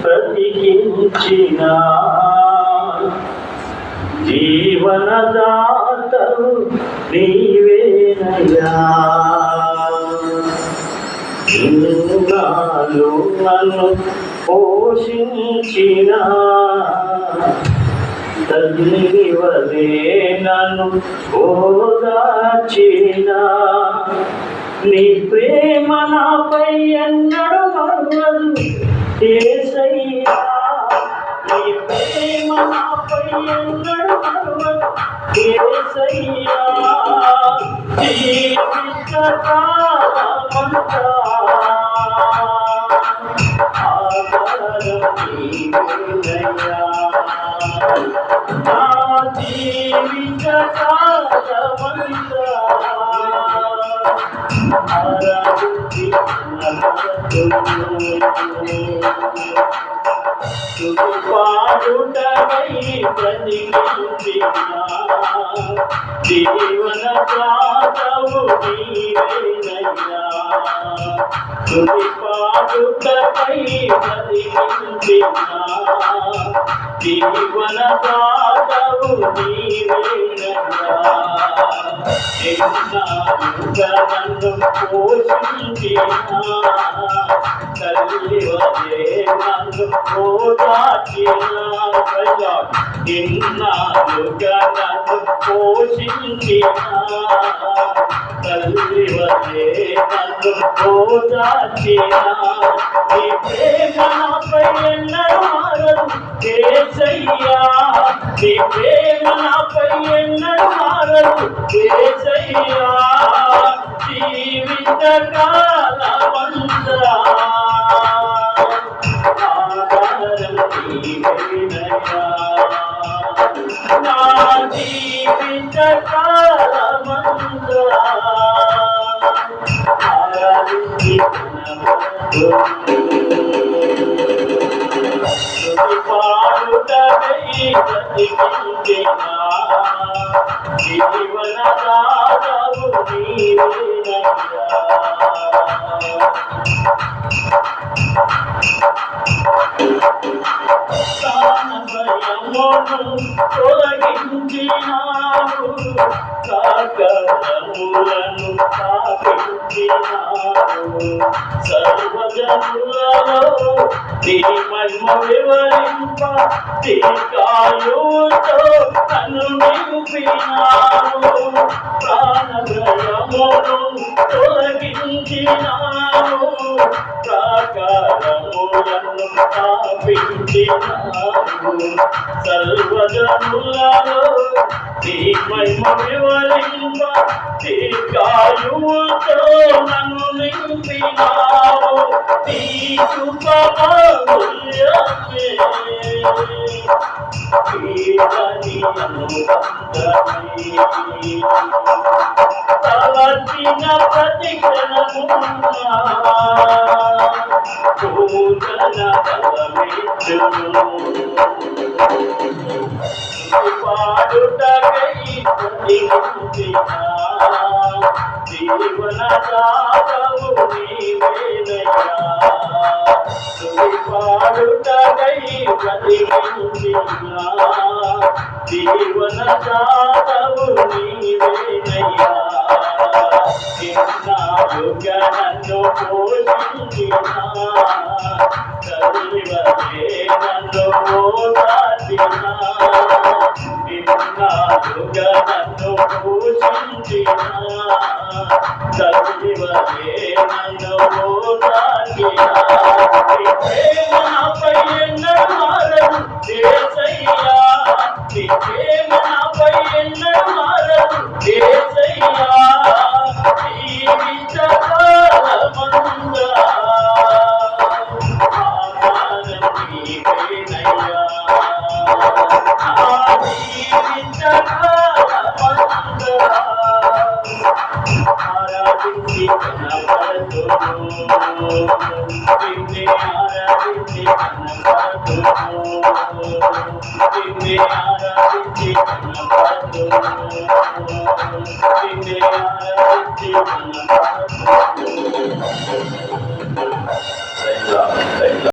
బ్రతికించిన జీవనదాతవు నీవేనయ్యా. ఇన్నాళ్ళు నన్ను పోషించిన తల్లివలే నన్ను ఓదార్చిన నీ ప్రేమ నాపై ఎన్నడూ మరువదు యేసయ్యా. నీ ప్రేమ నాపై ఎన్నడూ మరువదు యేసయ్యా. జీవితకాలమంతా ఆధారం నీవేనయ్యా. నా జీవితకాలమంతా పాడుటై బ్రతికించిన జీవన దాతవు నీవేనయ్యా. పాడుటై బ్రతికించిన జీవన దాతవు నీవేనయ్యా. నన్ను పోషించిన తల్లివలే నన్ను ఓదార్చిన ఇన్నాళ్ళుగా నన్ను పోషించిన తల్లివలే నన్ను ఓదార్చిన నీ ప్రేమ నాపై ఎన్నడూ మారదు యేసయ్యా. నీ ప్రేమ నాపై ఎన్నడూ మారదు యేసయ్యా. జీవితకాలమంతా ఆధారం నీవేనయ్యా. నా జీవితకాలమంతా పాడుటై బ్రతికించిన జీవన దాతవు నీవేనయ్యా. భయమును తొలగించినావు, సకలములను స్థాపించినావు. సర్వజనులలో నీ మహిమ వివరింప దీర్ఘాయువుతో నన్ను నింపినావు. ప్రాణభయమును తొలగించినావు, ప్రాకారములను స్థాపించినావు. సర్వజనులలో నీ మహిమ వివరింప దీర్ఘాయువుతో నన్ను నింపినావు. నీ కృపమూల్యమే తీరని అనుబంధమే. తలచిన ప్రతి క్షణమున పూజన బలమిచ్చును. పాడుటకై బ్రతికించిన జీవన దాతవు నీవేనయ్యా. పాడుటకై బ్రతికించిన జీవన దాతవు నీవేనయ్యా. ఇన్నాళ్ళుగా నన్ను పోషించిన తల్లివలే నన్ను ఓదార్చిన ఇన్నాళ్ళుగా నన్ను పోషించిన తల్లివలే నన్ను ఓదార్చిన ప్రేమ నాపై ఎన్నడూ మారదు యేసయ్యా. నీ ప్రేమ నాపై ఎన్నడూ మారదు యేసయ్యా. జీవితకాలమంతా ఆధారం నీవేనయ్యా. జీవితకాలమంతా ఆరాధించి కనపడుతును, నిన్నే ఆరాధించి కనపడుతును, నిన్నే ఆరాధించి కనపడుతును, నిన్నే ఆరాధించి కనపడుతును.